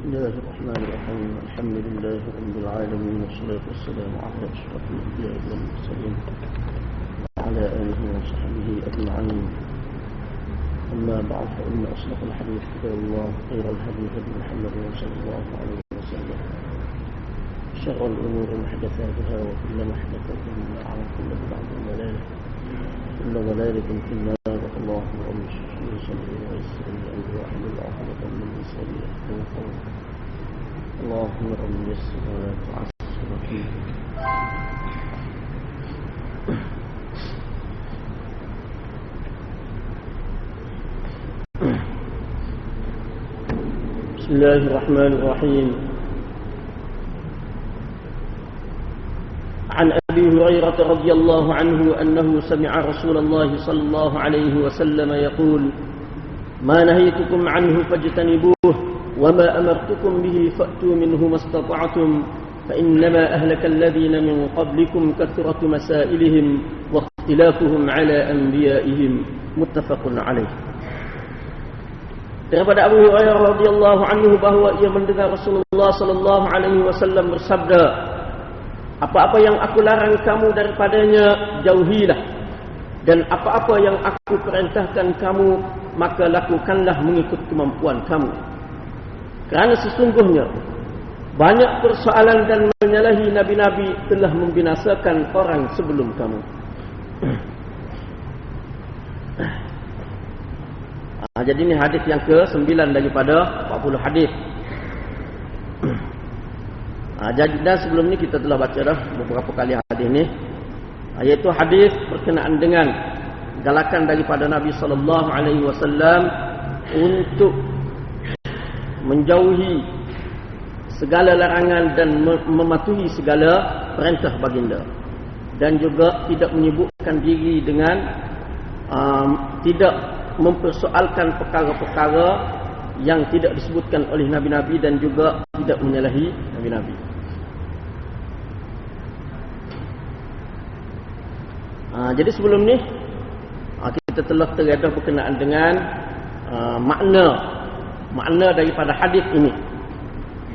بسم الله الرحمن الرحيم. الحمد لله رب العالمين، والصلاة والسلام على أشرف الأنبياء والمرسلين وعلى آله وصحبه أجمعين. أما بعد، فإن أصدق الحديث كتاب الله، خير الهدي هدي محمد صلى الله عليه وسلم، شر الأمور محدثاتها، وكل محدثة بدعة، وكل بدعة ضلالة، كل ضلالة في النار. اللهم رب اشرح لي صدري ويسر لي أمري واحلل عقدة من لساني يفقهوا قولي. اللهم رب يسر ولا تعسر فيه. بسم الله الرحمن الرحيم. عن أبي هريرة رضي الله عنه أنه سمع رسول الله صلى الله عليه وسلم يقول: ما نهيتكم عنه فاجتنبوه، وما أمرتكم به فأتوا منه ما استطعتم، فإنما أهلك الذين من قبلكم كثرة مسائلهم واختلافهم على أنبيائهم. متفق عليه. Daripada Abu Hurairah radhiyallahu anhu bahwa ia mendengar Rasulullah sallallahu alaihi wasallam bersabda, apa-apa yang aku larang kamu daripadanya, jauhilah. Dan apa-apa yang aku perintahkan kamu, maka lakukanlah mengikut kemampuan kamu. Kerana sesungguhnya banyak persoalan dan menyalahi nabi-nabi telah membinasakan orang sebelum kamu. Jadi ini hadis yang ke-9 daripada 40 hadis. Dan sebelum ini kita telah baca dah beberapa kali hadis ini, iaitu hadis berkenaan dengan galakan daripada Nabi sallallahu alaihi wasallam untuk menjauhi segala larangan dan mematuhi segala perintah baginda, dan juga tidak menyibukkan diri dengan tidak mempersoalkan perkara-perkara yang tidak disebutkan oleh nabi-nabi, dan juga tidak menyalahi nabi-nabi. Jadi sebelum ni kita telah terdedah berkenaan dengan makna daripada hadis ini.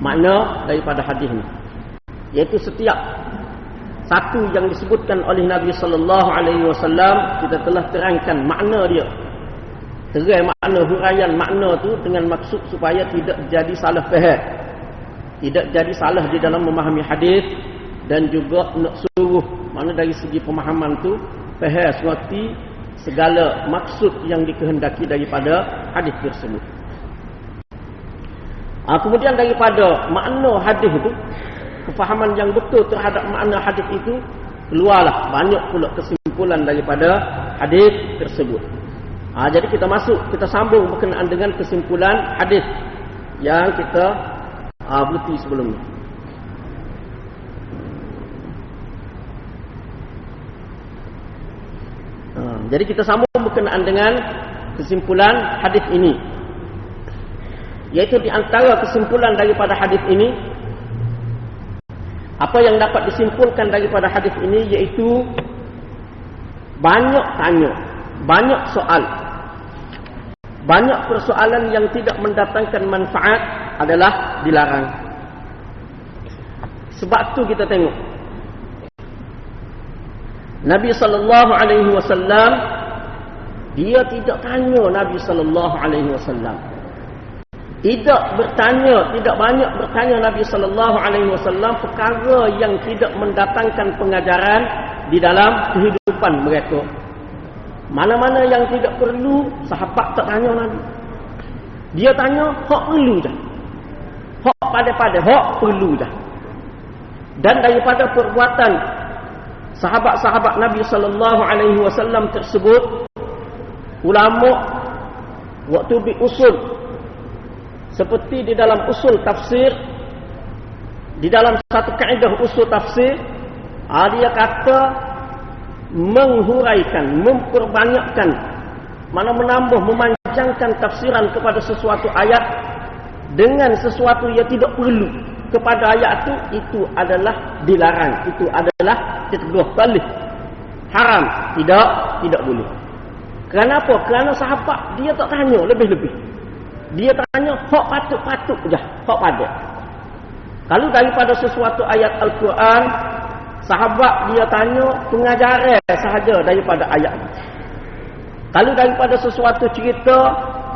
Makna daripada hadis ini, iaitu setiap satu yang disebutkan oleh Nabi sallallahu alaihi wasallam, kita telah terangkan makna dia. Terai makna, huraian makna tu dengan maksud supaya tidak jadi salah faham, tidak jadi salah di dalam memahami hadis, dan juga nak suruh mana dari segi pemahaman tu faham seperti segala maksud yang dikehendaki daripada hadis tersebut. Kemudian daripada makna hadis itu, kefahaman yang betul terhadap makna hadis itu, keluarlah banyak pula kesimpulan daripada hadis tersebut. Jadi kita sambung berkenaan dengan kesimpulan hadis yang kita berhenti sebelum ni. Jadi kita sambung berkenaan dengan kesimpulan hadis ini, iaitu di antara kesimpulan daripada hadis ini, apa yang dapat disimpulkan daripada hadis ini, iaitu banyak tanya, banyak soal, banyak persoalan yang tidak mendatangkan manfaat adalah dilarang. Sebab tu kita tengok Nabi sallallahu alaihi wasallam, dia tidak tanya. Nabi sallallahu alaihi wasallam tidak banyak bertanya Nabi sallallahu alaihi wasallam perkara yang tidak mendatangkan pengajaran di dalam kehidupan mereka. Mana-mana yang tidak perlu, sahabat tak tanya Nabi. Dia tanya hak perlu dah, hak pada-pada, hak perlu dah. Dan daripada perbuatan sahabat-sahabat Nabi sallallahu alaihi wasallam tersebut, ulama waktu usul, seperti di dalam usul tafsir, di dalam satu kaedah usul tafsir, dia kata menghuraikan, memperbanyakkan, mana menambah, memanjangkan tafsiran kepada sesuatu ayat dengan sesuatu yang tidak perlu kepada ayat itu adalah dilarang, itu adalah tidak boleh, haram, tidak boleh. Kerana apa? Kerana sahabat dia tak tanya lebih-lebih. Dia tanya hak patut-patut je, hak pada. Kalau daripada sesuatu ayat Al-Quran, sahabat dia tanya pengajaran sahaja daripada ayat. Kalau daripada sesuatu cerita,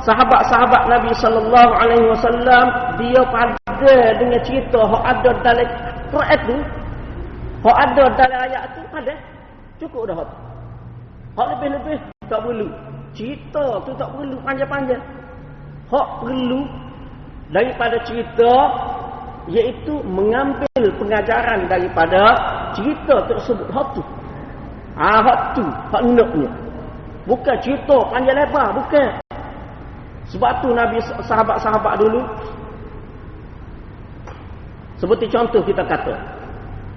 sahabat-sahabat Nabi sallallahu alaihi wasallam dia pada dengan cerita hak ada dalam Quran tu, hak ada dalam ayat tu pada. Cukup dah hak. Hak lebih-lebih tak perlu. Cerita tu tak perlu panjang-panjang. Hak perlu daripada cerita iaitu mengambil pengajaran daripada cerita tersebut. Hak tu. Hak tu, hak naknya. Bukan cerita panjang lebar, bukan. Sebab tu Nabi sahabat-sahabat dulu, seperti contoh kita kata,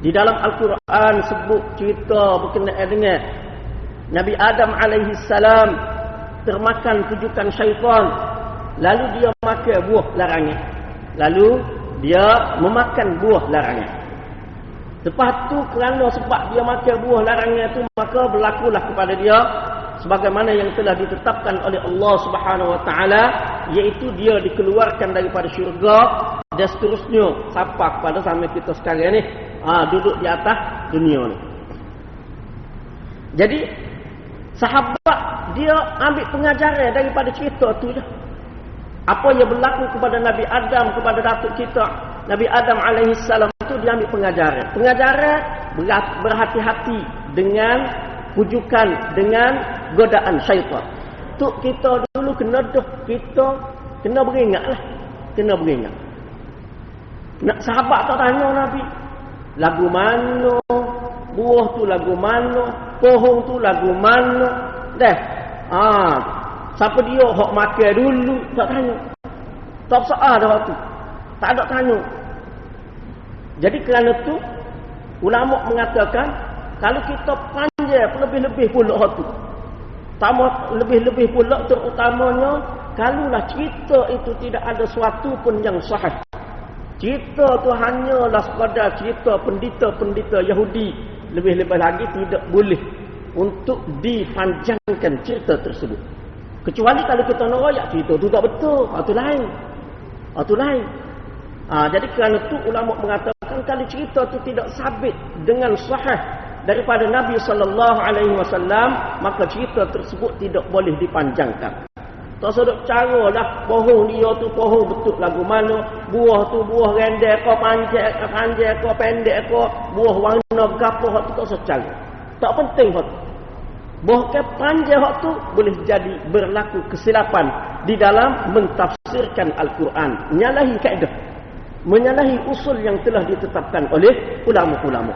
di dalam Al-Quran sebut cerita berkenaan dengan Nabi Adam alaihi salam termakan kujukan syaitan, lalu dia makan buah larangan. Lalu dia memakan buah larangan. Lepas tu kerana sebab dia makan buah larangan tu, maka berlakulah kepada dia sebagaimana yang telah ditetapkan oleh Allah Subhanahu wa taala, iaitu dia dikeluarkan daripada syurga dan seterusnya sampai kepada sampai kita sekarang ni, duduk di atas dunia ni. Jadi sahabat dia ambil pengajaran daripada cerita tu je. Apa yang berlaku kepada Nabi Adam, kepada datuk kita Nabi Adam alaihi salam tu, dia ambil pengajaran. Pengajaran berhati-hati dengan pujukan, dengan godaan syaitan. Tu kita dulu kena beringatlah. Kena beringat. Nak sahabat tak tanya Nabi, lagu mana? Buah tu lagu mana? Pohon tu lagu mana? Dah. Siapa dia hok makan dulu? Tak tanya. Tak soal dah waktu. Tak ada tanya. Jadi kerana tu ulama mengatakan kalau kita panjang lebih-lebih pula hak tu. Lebih-lebih pula terutamanya kalaulah cerita itu tidak ada sesuatu pun yang sahih. Cerita tu hanyalah sekadar cerita pendeta-pendeta Yahudi. Lebih-lebih lagi tidak boleh untuk dipanjangkan cerita tersebut. Kecuali kalau kita nak royak cerita tu tak betul, itu lain. Itu lain. Jadi kerana tu ulama mengatakan kalau cerita tu tidak sabit dengan sahih daripada Nabi sallallahu alaihi wasallam, maka cerita tersebut tidak boleh dipanjangkan. Tak sedap caralah pohon dia tu pohon betul lagu mana, buah tu buah rendek ke panjang ke pendek ke, buah warna gapo hak tu tak secara. Tak penting hak tu. Buah ke panjang hak tu boleh jadi berlaku kesilapan di dalam mentafsirkan Al-Quran, menyalahi kaedah, menyalahi usul yang telah ditetapkan oleh ulama-ulama.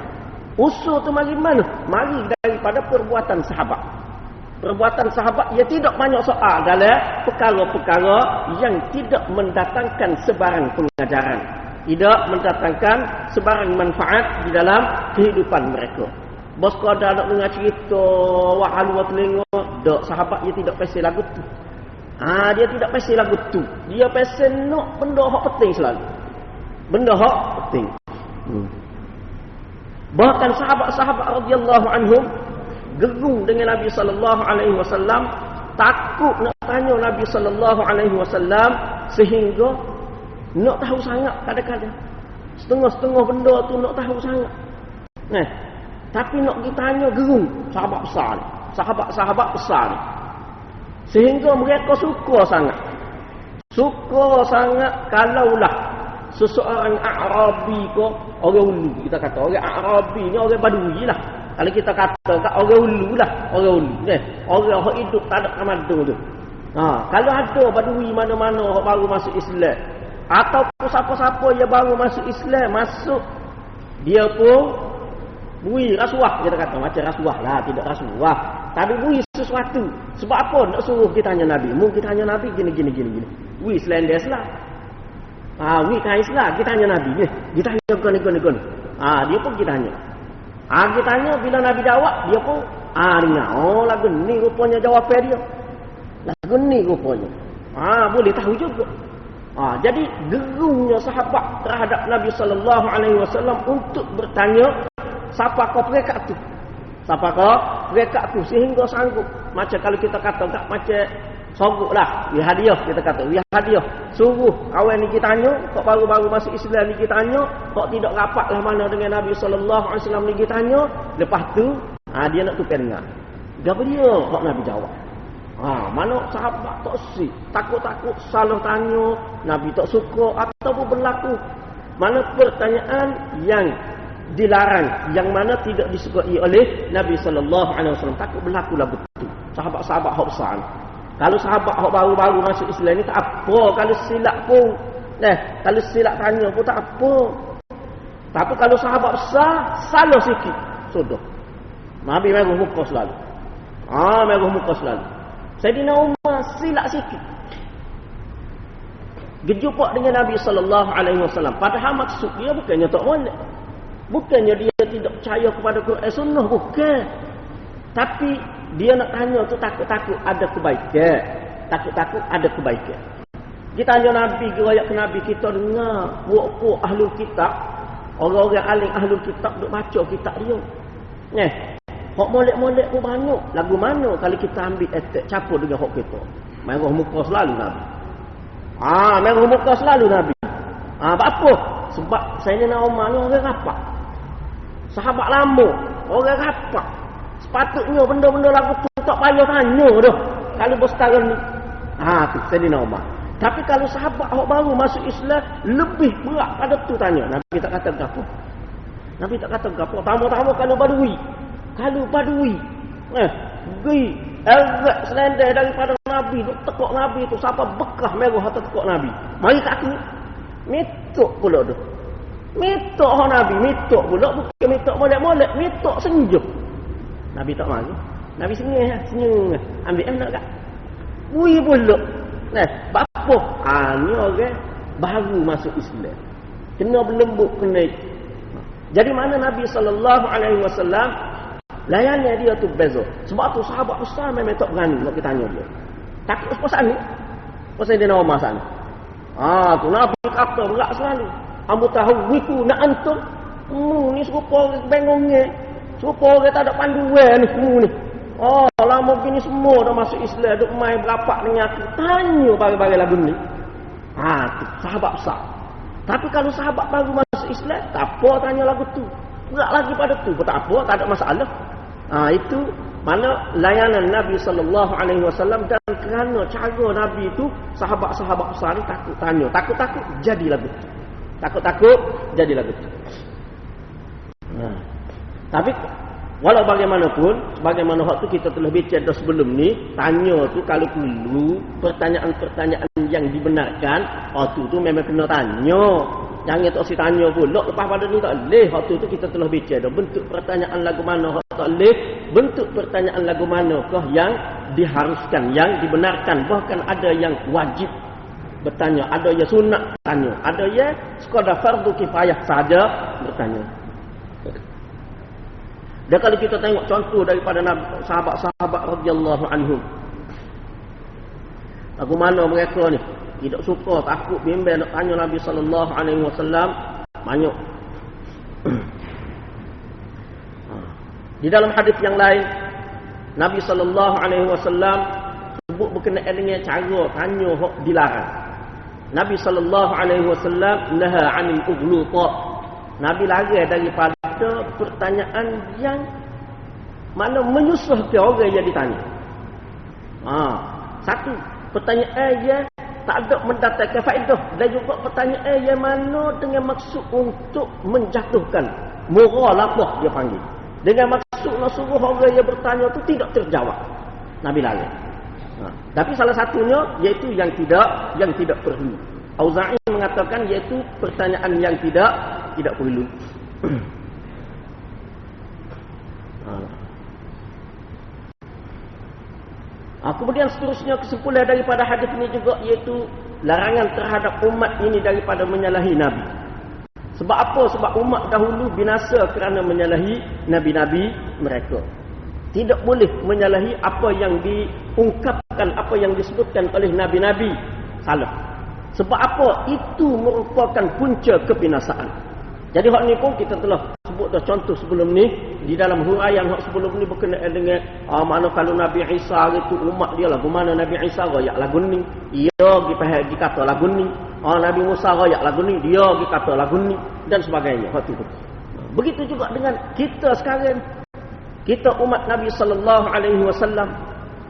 Usul tu mari mana? Mari daripada perbuatan sahabat. Perbuatan sahabat ia tidak banyak soal dalam perkara-perkara yang tidak mendatangkan sebarang pengajaran, tidak mendatangkan sebarang manfaat di dalam kehidupan mereka. Bos kada nak dengar cerita wahalu telinga, dak sahabat ia tidak pasal lagu tu. Dia tidak pasal lagu tu. Dia pasal nak benda hak penting selalu. Benda hak penting. Bahkan sahabat-sahabat radhiyallahu anhum gerung dengan Nabi sallallahu alaihi wasallam, takut nak tanya Nabi sallallahu alaihi wasallam sehingga nak tahu sangat kadang-kadang. Setengah-setengah benda tu nak tahu sangat. Tapi nak ditanya gerung sahabat besar ni. Sahabat-sahabat besar ni. Sehingga mereka suka sangat. Suka sangat kalaulah seseorang Arabi ke orang ulu, kita kata orang Arabi ni orang Badui lah. Kalau kita kata kat orang ulu lah, orang ulu. Orang yang hidup tak ada Ramadan tu. Kalau ada Badui mana-mana yang baru masuk Islam, ataupun siapa-siapa yang baru masuk Islam, masuk dia pun bui rasuah, kita kata macam rasuah lah, tidak rasuah. Tapi bui sesuatu. Sebab apa nak suruh kita tanya Nabi? Mu kita tanya Nabi gini. Bui selendes lah. Wih kais lah, kita tanya Nabi ni. Kita tanya gini. Dia pun kita tanya. Kita tanya bila Nabi jawab, dia pun dengar. Lagu ni rupanya jawab dia. Lagu ni rupanya. Boleh tahu juga. Jadi gerungnya sahabat terhadap Nabi sallallahu alaihi wasallam untuk bertanya siapa kau mereka tu? Siapa kau mereka tu sehingga sanggup. Macam kalau kita kata tak macam Sogoklah, we hadiah kita kata, we hadiah. Suruh kawan ni kita tanya, kok baru-baru masuk Islam ni kita tanya, kok tidak rapatlah mana dengan Nabi sallallahu alaihi wasallam ni kita tanya. Lepas tu, dia nak tukar dengar. Gapo dia? Kok Nabi jawab. Mana sahabat tak si, takut-takut salah tanya, Nabi tak suka ataupun berlaku. Mana pertanyaan yang dilarang, yang mana tidak disukai oleh Nabi sallallahu alaihi wasallam, takut berlaku lah betul. Sahabat-sahabat hak besar. Kalau sahabat hak baru-baru masuk Islam ni tak apa, kalau silap pun. Kalau silap tanya pun tak apa. Tapi kalau sahabat besar, salah sikit, sudah. Nabi merah muka selalu. Merah muka selalu. Sayyidina Umar silap sikit. Berjumpa dengan Nabi sallallahu alaihi wasallam. Padahal maksud dia bukannya tak molek. Bukannya dia tidak percaya kepada Quran Sunnah, bukan. Tapi dia nak tanya tu takut-takut ada kebaikan. Takut-takut ada kebaikan. Kita tanya Nabi, riwayat ke Nabi, kita dengar puak-puak ahlul kitab, orang-orang alim ahlul kitab duk baca kitab dia. Hak molek-molek pun banyak. Lagu mana kalau kita ambil attack campur dengan hak kita? Merah muka selalu Nabi. Merah muka selalu Nabi. Apa? Sebab Sayyidina Umar ni orang rapat. Sahabat lama, orang rapat. Sepatutnya benda-benda lagu tu tak payah tanya dah. Kalau bersetara ni. Tu Sayyidina Umar. Tapi kalau sahabat hak baru masuk Islam, lebih berat pada tu tanya. Nabi tak kata gapo. Nabi tak kata gapo. Tamu-tamu kalau badui. Pergi erat selendai daripada Nabi, duk tekuk Nabi tu sampai bekah merah atas tekuk Nabi. Mari kat aku mitok pula tu. Mitok hak Nabi, mitok pula, bukan mitok molek-molek, mitok senyum. Nabi tak mari. Nabi senyum. Ambil anak kat. Bui pula. Apa? Ni orang baru masuk Islam. Kena berlembut, kena. Jadi mana Nabi sallallahu alaihi wasallam layannya dia tu beza. Sebab tu sahabat besar memang tak berani nak kita tanya dia. Takut pasal ni. Pasal dia nak Umar sana. Tu Nabi kata berat selalu. Ambo tahu wiku nak antum. Ni serupa bengongnya. Serupa orang tak ada panduan ni. Lama begini semua dah masuk Islam, duk main berapak dengan aku. Tanya bagi-bagi lagu ni. Tu sahabat besar. Tapi kalau sahabat baru masuk Islam, tak apa tanya lagu tu. Berat lagi pada tu. Tak apa, tak ada masalah. Itu mana layanan Nabi sallallahu alaihi wasallam, dan kerana cara Nabi itu sahabat-sahabat besar ni takut tanya, takut jadi lagu tu. Takut jadi lagu tu. Tapi walau bagaimanapun, sebagaimana hak tu kita telah bincang sebelum ni, tanya tu kalau perlu pertanyaan-pertanyaan yang dibenarkan, tu memang kena tanya. Jangan tak si tanya pula lepas pada ni tak boleh. Hak tu kita telah bincang dah. Bentuk pertanyaan lagu mana hak tak boleh, bentuk pertanyaan lagu manakah yang diharuskan, yang dibenarkan, bahkan ada yang wajib bertanya, ada yang sunat tanya, ada yang sekadar fardu kifayah saja bertanya. Dan kalau kita tengok contoh daripada sahabat-sahabat radhiyallahu anhum, lagu mana mereka ni tidak suka, takut, bimbang nak tanya Nabi sallallahu alaihi wasallam banyak. Di dalam hadis yang lain, Nabi sallallahu alaihi wasallam sebut berkenaan dengan cara tanya hak dilarang. Nabi sallallahu alaihi wasallam naha 'anil ughluta. Nabi larang daripada pertanyaan yang mana menyusahkan orang yang ditanya. Satu, pertanyaan yang tak ada mendatangkan faedah, dan juga pertanyaan yang mana dengan maksud untuk menjatuhkan mughalabah dia panggil. Dengan maksud nak suruh orang yang bertanya tu tidak terjawab. Nabi larang. Tapi salah satunya iaitu yang tidak perlu. Auza'i mengatakan iaitu pertanyaan yang tidak perlu. Kemudian seterusnya kesimpulan daripada hadis ini juga iaitu larangan terhadap umat ini daripada menyalahi Nabi. Sebab apa? Sebab umat dahulu binasa kerana menyalahi Nabi-Nabi mereka. Tidak boleh menyalahi apa yang diungkapkan, apa yang disebutkan oleh Nabi-Nabi salah. Sebab apa? Itu merupakan punca kebinasaan. Jadi hal ni pun kita telah sebut dah contoh sebelum ni di dalam huraian hak sebelum ni berkenaan dengan mana kalau Nabi Isa itu umat dia lagu mana Nabi Isa royak lagu ni, dia pergi kata lagu ni. Nabi Musa royak lagu ni, dia kata lagu ni dan sebagainya. Hak tu. Begitu juga dengan kita sekarang. Kita umat Nabi sallallahu alaihi wasallam.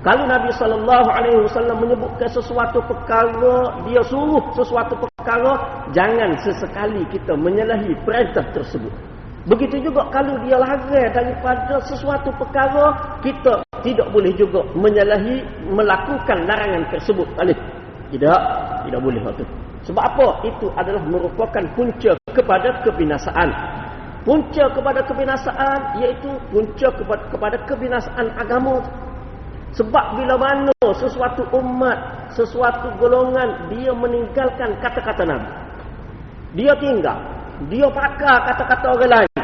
Kalau Nabi sallallahu alaihi wasallam menyebutkan sesuatu perkara, dia suruh sesuatu perkara, jangan sesekali kita menyalahi perintah tersebut. Begitu juga kalau dia larang daripada sesuatu perkara, kita tidak boleh juga menyalahi melakukan larangan tersebut. Tidak boleh waktu. Sebab apa? Itu adalah merupakan punca kepada kebinasaan. Punca kepada kebinasaan iaitu punca kepada kebinasaan agama. Sebab bila mana sesuatu umat, sesuatu golongan dia meninggalkan kata-kata Nabi, dia tinggal, dia pakai kata-kata orang lain,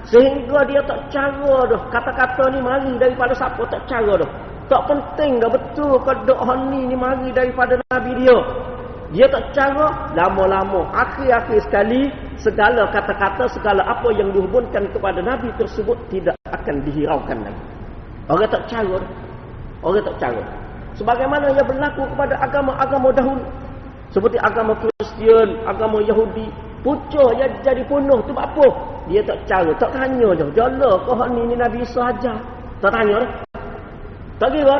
sehingga dia tak cara dah kata-kata ni mari daripada siapa, tak cara dah. Tak penting dah betul kada ni mari daripada Nabi dia. Dia tak cara, lama-lama akhir-akhir sekali segala kata-kata, segala apa yang dihubungkan kepada Nabi tersebut tidak akan dihiraukan lagi. Orang tak cara. Orang tak cara. Sebagaimana yang berlaku kepada agama-agama dahulu. Seperti agama Kristian, agama Yahudi. Pucuk yang jadi penuh tu apa? Dia tak cara, tak tanya je. Jala kau ni Nabi Isa aja. Tak tanya dah. Tak kira.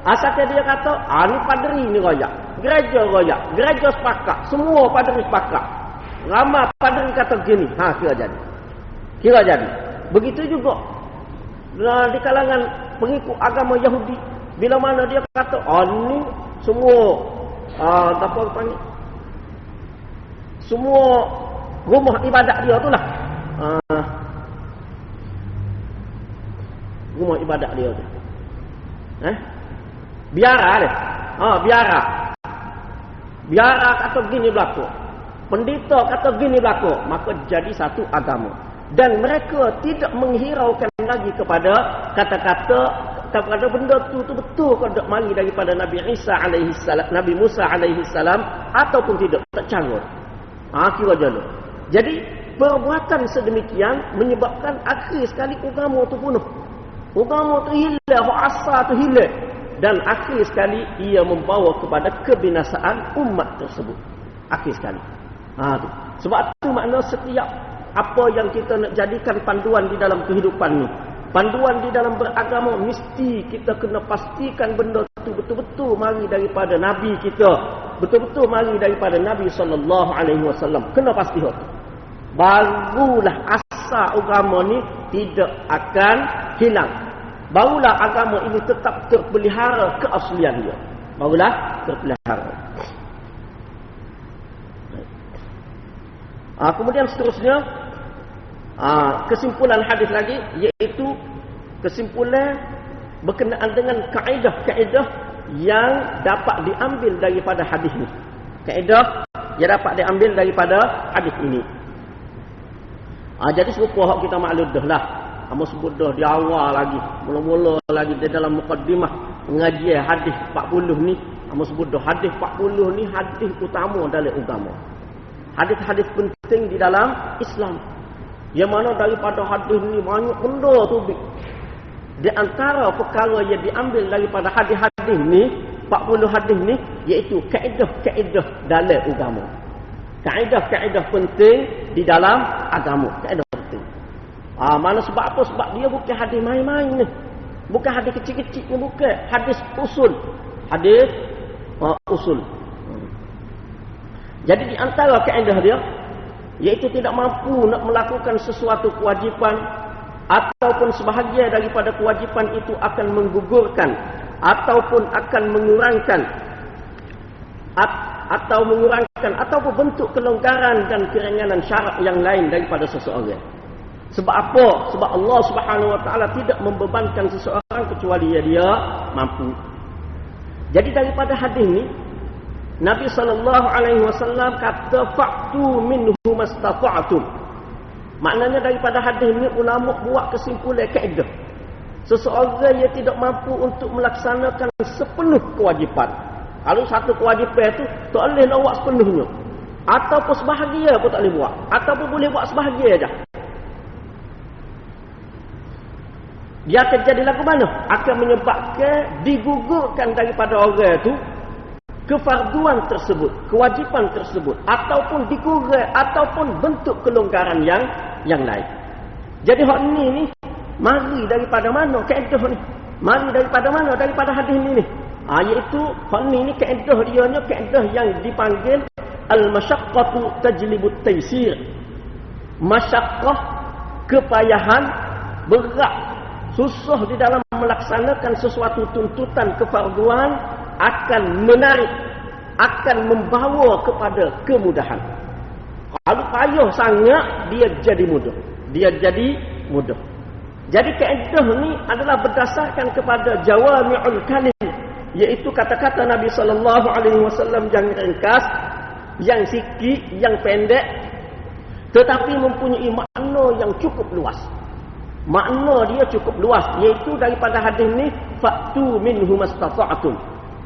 Asalkan dia kata, ni padri ni royak. Gereja royak. Gereja sepakat. Semua padri sepakat. Ramai padri kata gini. Kira jadi. Kira jadi. Begitu juga di kalangan pengikut agama Yahudi. Bila mana dia kata, ni semua apa panggil? Semua rumah ibadat dia tu lah. Rumah ibadat dia tu. Biara dia. Biara. Biara kata gini berlaku. Pendeta kata gini berlaku. Maka jadi satu agama. Dan mereka tidak menghiraukan lagi kepada kata-kata, kepada benda tu betul kada mari daripada Nabi Isa alaihi salam, Nabi Musa alaihi salam ataupun tidak, tak cara. Kira jalo. Jadi perbuatan sedemikian menyebabkan akhir sekali agama tu punah. Agama tu hilang, asal tu hilang. Dan akhir sekali ia membawa kepada kebinasaan umat tersebut. Akhir sekali. Tu. Sebab tu makna setiap apa yang kita nak jadikan panduan di dalam kehidupan ni, panduan di dalam beragama, mesti kita kena pastikan benda itu betul-betul mari daripada Nabi kita, betul-betul mari daripada Nabi SAW. Kena pasti itu. Barulah asal agama ni tidak akan hilang. Barulah agama ini tetap terpelihara keaslian dia. Barulah terpelihara. Kemudian seterusnya, kesimpulan hadis lagi, iaitu kesimpulan berkenaan dengan kaedah-kaedah yang dapat diambil daripada hadis ini. Kaedah yang dapat diambil daripada hadis ini. Jadi serupa hak kita maklum dah lah. Kamu sebut dah di awal lagi, mula-mula lagi di dalam mukaddimah pengajian hadis 40 ni, kamu sebut dah hadis 40 ni hadis utama dalam agama. Hadis-hadis penting di dalam Islam. Yang mana daripada hadis ni banyak benda tu. Di antara perkara yang diambil daripada hadis-hadis ni, 40 hadis ni, iaitu kaedah-kaedah dalam agama. Kaedah-kaedah penting di dalam agama. Kaedah penting. Mana sebab apa? Sebab dia bukan hadis main-main ni. Bukan hadis kecil-kecil ni, bukan. Hadis usul. Hadis usul. Jadi di antara kaedah dia, iaitu tidak mampu nak melakukan sesuatu kewajipan ataupun sebahagian daripada kewajipan itu akan menggugurkan ataupun akan mengurangkan ataupun bentuk kelonggaran dan keringanan syarak yang lain daripada seseorang. Sebab apa? Sebab Allah Subhanahu Wa Taala tidak membebankan seseorang kecuali dia mampu. Jadi daripada hadis ni, Nabi SAW kata fa'tu minhu mastata'tum. Maknanya daripada hadis ini ulama buat kesimpulan kaedah. Seseorang yang tidak mampu untuk melaksanakan sepenuh kewajipan. Kalau satu kewajipan itu tak boleh nak buat sepenuhnya. Ataupun sebahagian pun tak boleh buat. Ataupun boleh buat sebahagian saja. dia akan jadi lagu mana? Akan menyebabkan digugurkan daripada orang itu kefarduan tersebut, kewajipan tersebut, ataupun dikurang, ataupun bentuk kelonggaran yang lain. Jadi hak ni mari daripada mana kaedah ni? Mari daripada mana? Daripada hadis ni. Iaitu hak ni kaedah dia nya kaedah yang dipanggil al-masyaqqatu tajlibut taysir. Masyaqqah, kepayahan, berat, susah di dalam melaksanakan sesuatu tuntutan kefarduan akan menarik, akan membawa kepada kemudahan. Kalau payah sangat, dia jadi mudah. Dia jadi mudah. Jadi kaedah ni adalah berdasarkan kepada jawami'ul kalim, iaitu kata-kata Nabi SAW yang ringkas, yang sikit, yang pendek, tetapi mempunyai makna yang cukup luas. Makna dia cukup luas, iaitu daripada hadis ni fa'tu minhu mastata'tum,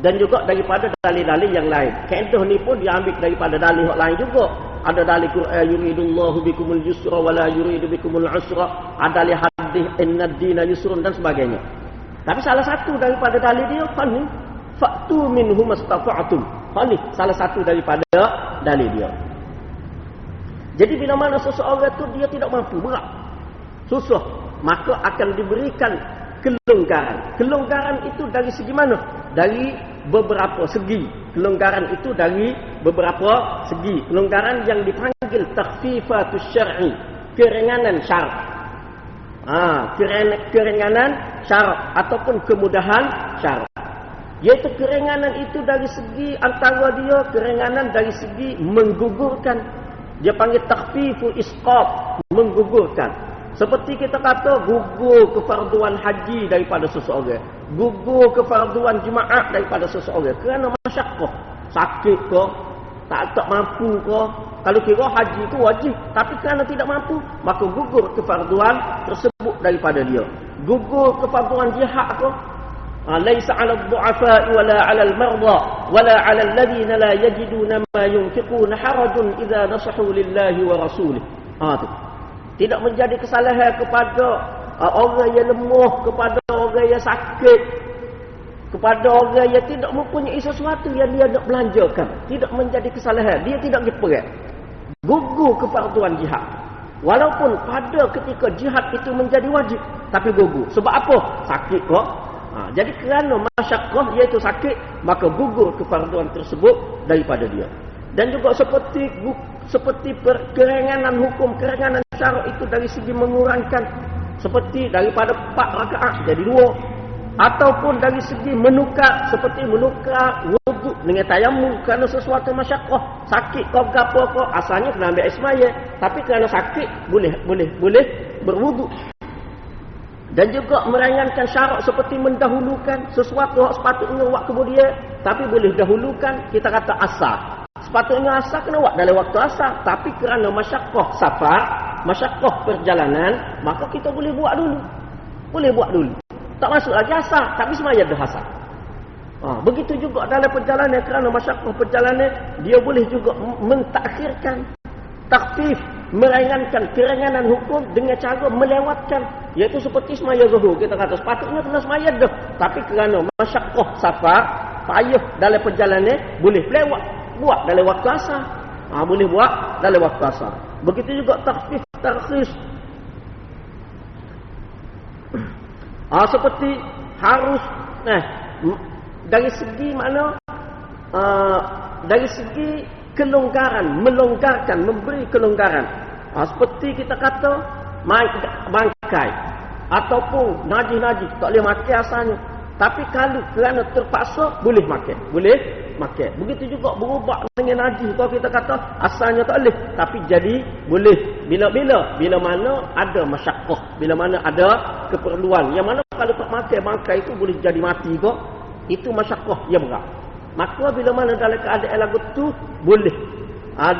dan juga daripada dalil-dalil yang lain. Kaedah ni pun diambil daripada dalil yang lain juga. Ada dalil Quran yuridullahu bikumul yusra wala yuridu bikumul usra, ada dalil hadis innad dina yusrun dan sebagainya. Tapi salah satu daripada dalil dia ni fa'tu minhu mastata'tum. Ni salah satu daripada dalil dia. Jadi bila mana seseorang tu dia tidak mampu, berat, susah, maka akan diberikan kelonggaran. Kelonggaran itu dari segi mana? Dari beberapa segi. Kelonggaran itu dari beberapa segi. Kelonggaran yang dipanggil takhfifatus syar'i, keringanan syarak. Keringanan syarak ataupun kemudahan syarak. Iaitu keringanan itu dari segi antara dia keringanan dari segi menggugurkan. Dia panggil takhfiful isqat, menggugurkan. Seperti kita kata gugur kefarduan haji daripada seseorang, gugur kefarduan jemaah daripada seseorang kerana masyaqqah, sakit ke, tak mampu ke. Kalau kira haji itu wajib, tapi kerana tidak mampu, maka gugur kefarduan tersebut daripada dia. Gugur kefarduan jihad ke, laisa 'ala ad-du'afa wala 'ala al-marda wala 'ala alladhina la yajiduna ma yunfiquna harajun idza nasahu lillahi wa rasulih. Tu tidak menjadi kesalahan kepada orang yang lemah, kepada orang yang sakit, kepada orang yang tidak mempunyai sesuatu yang dia nak belanjakan. Tidak menjadi kesalahan. Dia tidak diperat. Gugur kefarduan jihad. Walaupun pada ketika jihad itu menjadi wajib, tapi gugur. Sebab apa? Sakit kok. Jadi kerana masyaqqah, iaitu sakit, maka gugur kefarduan tersebut daripada dia. Dan juga seperti keringanan hukum, keringanan syarak itu dari segi mengurangkan, seperti daripada 4 rakaat jadi 2, ataupun dari segi menukar, seperti menukar wuduk dengan tayamum kerana sesuatu masyaqqah. Sakit kau gapo kau, asalnya kena ambil air semaya, tapi kerana sakit boleh berwuduk. Dan juga meringankan syarak seperti mendahulukan sesuatu yang sepatutnya buat kemudian, tapi boleh dahulukan. Kita kata asar, sepatutnya asar kena buat dalam waktu asar, tapi kerana masyaqqah safar, masyaqqah perjalanan, maka kita boleh buat dulu. Boleh buat dulu. Tak masuk lagi asar, tapi semaya dah asar. Begitu juga dalam perjalanan, kerana masyaqqah perjalanan, dia boleh juga mentakhirkan, takhfif, meringankan keringanan hukum dengan cara melewatkan, iaitu seperti semaya zuhur. Kita kata sepatutnya kena semaya dah, tapi kerana masyaqqah safar, payah dalam perjalanan, boleh lewat, buat dalam waktu asar. Boleh buat dalam waktu asar. Begitu juga takhfif, tarkhis. Seperti harus dari segi mana? Dari segi kelonggaran, melonggarkan, memberi kelonggaran. Seperti kita kata bangkai ataupun najis-najis tak boleh makan asalnya, tapi kalau kerana terpaksa boleh makan, boleh makan. Begitu juga berubah dengan najis, kalau kita kata asalnya tak boleh, tapi jadi boleh bila mana ada masyaqqah, bila mana ada keperluan, yang mana kalau tak makan bangkai itu boleh jadi mati kok, itu masyaqqah yang berat. Maka bila mana dalam keadaan lagu tu boleh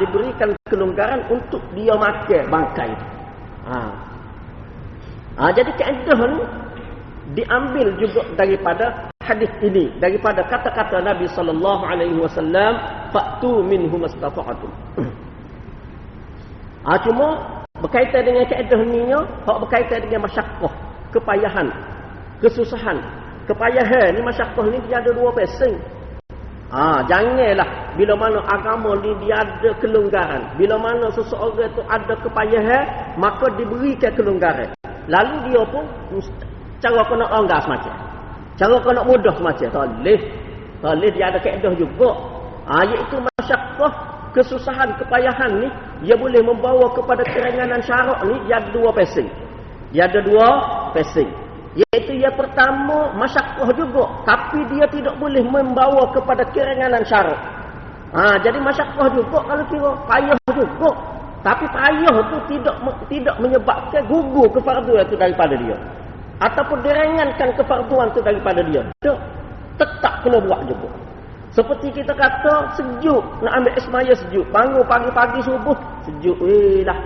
diberikan kelonggaran untuk dia makan bangkai itu. Jadi kaedah ni diambil juga daripada hadis ini, daripada kata-kata Nabi SAW, fa'tu minhu mastata'tum. Cuma berkaitan dengan kaedah ni, hak berkaitan dengan masyaqqah. kepayahan, kesusahan. Kepayahan ni masyaqqah ni dia ada dua pasang. Janganlah bila mana agama ni dia ada kelonggaran. Bila mana seseorang tu ada kepayahan, maka diberikan kelonggaran. Lalu dia pun cara kena longgar semacam. Cara kena mudah semacam. Tak boleh dia ada kaedah juga. Iaitu masyaqqah, kesusahan, kepayahan ni dia boleh membawa kepada keringanan syarak ni. Dia ada dua pasang. Iaitu yang pertama masyaqqah juga, tapi dia tidak boleh membawa kepada keringanan syarak. Jadi masyaqqah juga kalau kira payah juga, tapi payah tu tidak menyebabkan gugur kefarduan itu daripada dia, ataupun diringankan kefarduan itu daripada dia. Tetap kena buat juga. Seperti kita kata sejuk, nak ambil semaya sejuk, bangun pagi-pagi subuh sejuk, dah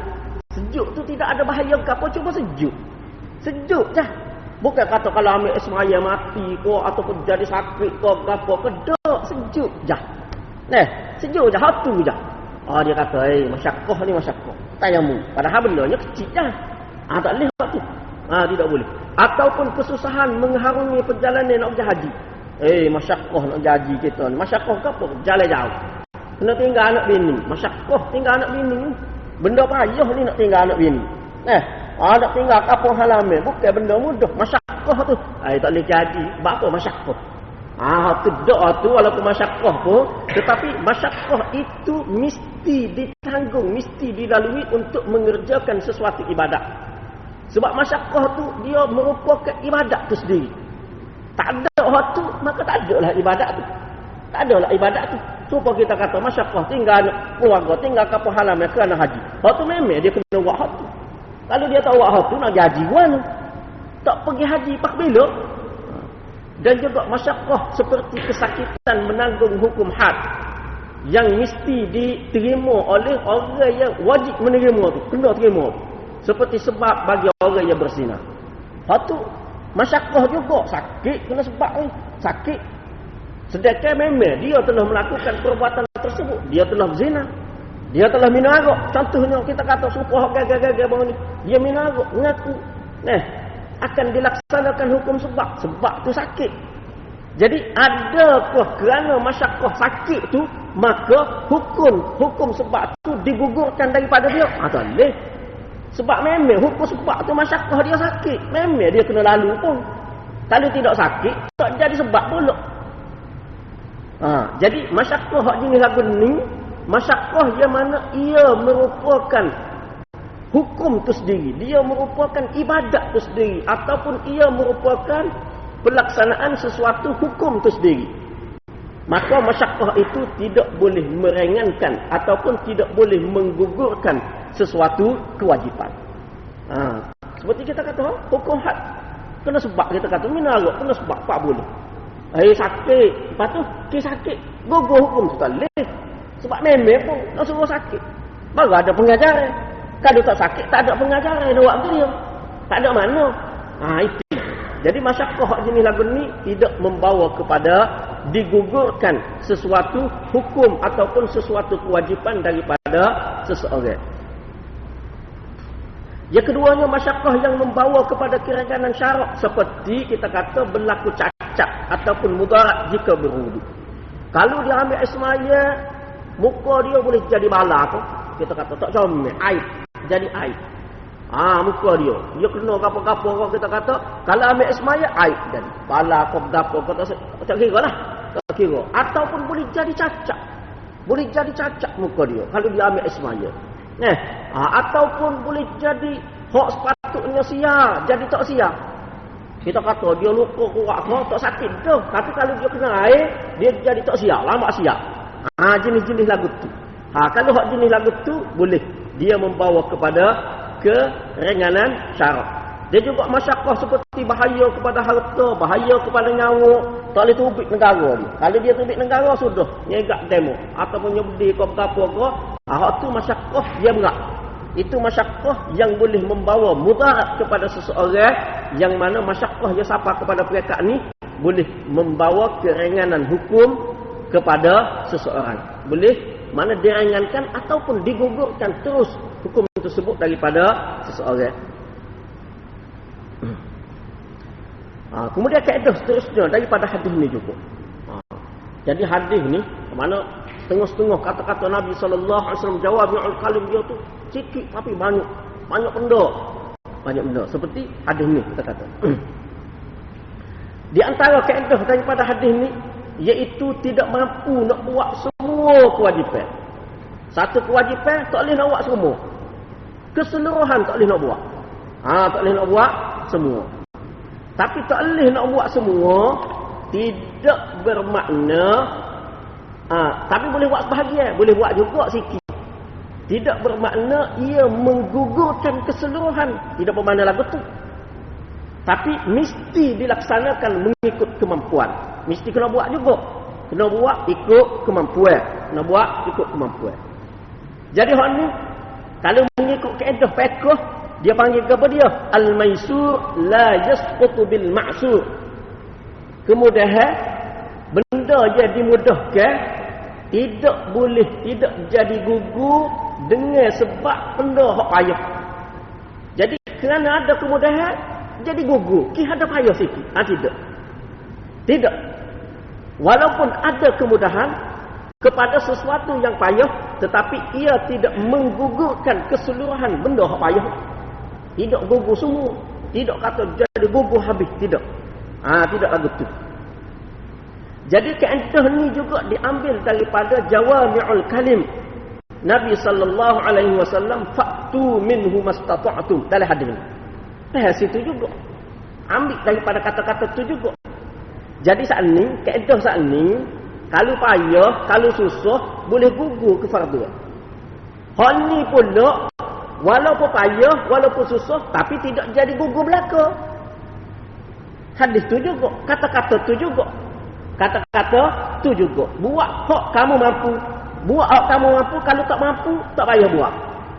sejuk tu tidak ada bahaya ke apa, cuma sejuk dah. Bukan kata kalau ambil semaya mati ke ataupun jadi sakit ke apa ke, dak, sejuk je. Sejuk je, hatu je. Dia kata, masyaqqah ni masyaqqah. Tayamum. Padahal bendanya kecil dah. Tak boleh buat tu. Tidak boleh. Ataupun kesusahan mengharungi perjalanan nak pergi haji. Masyaqqah nak pergi haji kita ni. Masyaqqah ke apa? Jalan jauh. Kena tinggal anak bini. Masyaqqah tinggal anak bini ni. Benda payah ni nak tinggal anak bini. Nak tinggal kampung halaman, bukan benda mudah. Masyaqqah tu. Tak boleh jadi. Sebab apa masyaqqah? Tu tu walaupun masyaqqah pun, tetapi masyaqqah itu mesti ditanggung, mesti dilalui untuk mengerjakan sesuatu ibadat. Sebab masyaqqah tu dia merupakan ibadat tu sendiri. Tak ada hak tu, maka tak ada lah ibadat tu. Tak ada lah ibadat tu. Supaya kita kata masyaqqah tinggal keluarga, tinggal kampung halaman kerana haji. Hak tu memang dia kena buat hak tu. Kalau dia tahu hak tu nak haji mana? Tak pergi haji pak bila? Dan juga masyaqqah seperti kesakitan menanggung hukum had yang mesti diterima oleh orang yang wajib menerima tu, kena terima. Seperti sebab bagi orang yang berzina. Hak tu masyaqqah juga, sakit kena sebab ni, sakit. Sedangkan memang dia telah melakukan perbuatan tersebut, dia telah berzina, dia telah minum arak. Contohnya kita kata supaya gagal-gagal bang ni, dia minum arak, mengaku. Akan dilaksanakan hukum sebab tu sakit. Jadi adakah kerana masyaqqah sakit tu maka hukum sebab tu digugurkan daripada dia? Tak boleh. Sebab memang hukum sebab tu masyaqqah dia sakit, memang dia kena lalu pun. Kalau tidak sakit tak jadi sebab pula. Jadi masyaqqah hak jenis lagu ni, masyaqqah yang mana ia merupakan hukum tu sendiri, dia merupakan ibadat tu sendiri, ataupun ia merupakan pelaksanaan sesuatu hukum tu sendiri. Maka masyaqqah itu tidak boleh meringankan ataupun tidak boleh menggugurkan sesuatu kewajipan. Seperti kita kata hukum had kena sebab, kita kata minarok kena sebab tak boleh. Sakit, lepas tu sakit gugur hukum tu tak boleh. Sebab memang pun nak suruh sakit baru ada pengajaran. Kalau tak sakit, tak ada pengajaran dia buat dia. Tak ada mana. Itu. Jadi masyaqqah jenis lagu ni tidak membawa kepada digugurkan sesuatu hukum ataupun sesuatu kewajipan daripada seseorang. Yang keduanya masyaqqah yang membawa kepada keringanan syarak, seperti kita kata berlaku cacat ataupun mudarat jika berwudu. Kalau dia ambil air semaya, muka dia boleh jadi bala tu. Kita kata tak comel, air. Jadi air. Muka dia kena gapo-gapo orang kita kata, kalau ambil semaya air jadi bala gapo tak kira lah. Tak kira. Ataupun boleh jadi cacat. Boleh jadi cacat muka dia kalau dia ambil semaya. Ataupun boleh jadi hak sepatutnya sia, jadi tak sia. Kita kata dia luka kuat tak sakit dah, tapi kalau dia kena air, dia jadi tak sia, lama sia. Jenis-jenis lagu tu. Kalau hak jenis lagu tu boleh dia membawa kepada keringanan syarak. Dia juga masyaqqah seperti bahaya kepada harta, bahaya kepada nyawa, tak boleh tubik negara dia. Kalau dia tubik negara sudah nyegak demo ataupun nyebdi ke apa ke, hak tu masyaqqah dia berat. Itu masyaqqah yang boleh membawa mudarat kepada seseorang, yang mana masyaqqah dia sapa kepada mereka ni boleh membawa keringanan hukum kepada seseorang. Boleh mana diringankan ataupun digugurkan terus hukum tersebut daripada seseorang. Kemudian kaedah seterusnya daripada hadis ni juga. Jadi hadis ni mana setengah-setengah kata-kata Nabi sallallahu alaihi wasallam jawami'ul kalim dia tu sikit tapi banyak benda. Banyak benda seperti hadis ni kita kata. Di antara kaedah daripada hadis ni iaitu tidak mampu nak buat semua kewajipan. Satu kewajipan tak boleh nak buat semua. Keseluruhan tak boleh nak buat. Tak boleh nak buat semua. Tapi tak boleh nak buat semua tidak bermakna tapi boleh buat sebahagian, boleh buat juga sikit. Tidak bermakna ia menggugurkan keseluruhan, tidak bermakna lagu tu. Tapi mesti dilaksanakan mengikut kemampuan. Mesti kena buat juga. Kena buat ikut kemampuan. Kena buat ikut kemampuan. Jadi hak ni kalau mengikut kaedah fiqh dia panggil apa dia? Al-maisur la yasqutu bil ma'sur. Kemudahan benda yang dimudahkan tidak boleh tidak jadi gugur dengan sebab benda hak payah. Jadi kerana ada kemudahan jadi gugur. Ki ada payah sikit. Tidak. Tidak. Walaupun ada kemudahan kepada sesuatu yang payah tetapi ia tidak menggugurkan keseluruhan benda hak payah. Tidak gugur semua. Tidak kata jadi gugur habis. Tidak. Tidak lagu tu. Jadi kaedah ni juga diambil daripada jawami'ul kalim. Nabi sallallahu alaihi wasallam fa'tu minhu mastata'tum dalam hadis ni. Situ juga. Ambil daripada kata-kata tu juga. Jadi saat ni, kaedah saat ni, kalau payah, kalau susah, boleh gugur ke fardu. Hal ni pula, walaupun payah, walaupun susah, tapi tidak jadi gugur belaka. Hadis tu juga. Kata-kata tu juga. Kata-kata tu juga. Buat hak kamu mampu. Buat hak kamu mampu, kalau tak mampu, tak payah buat.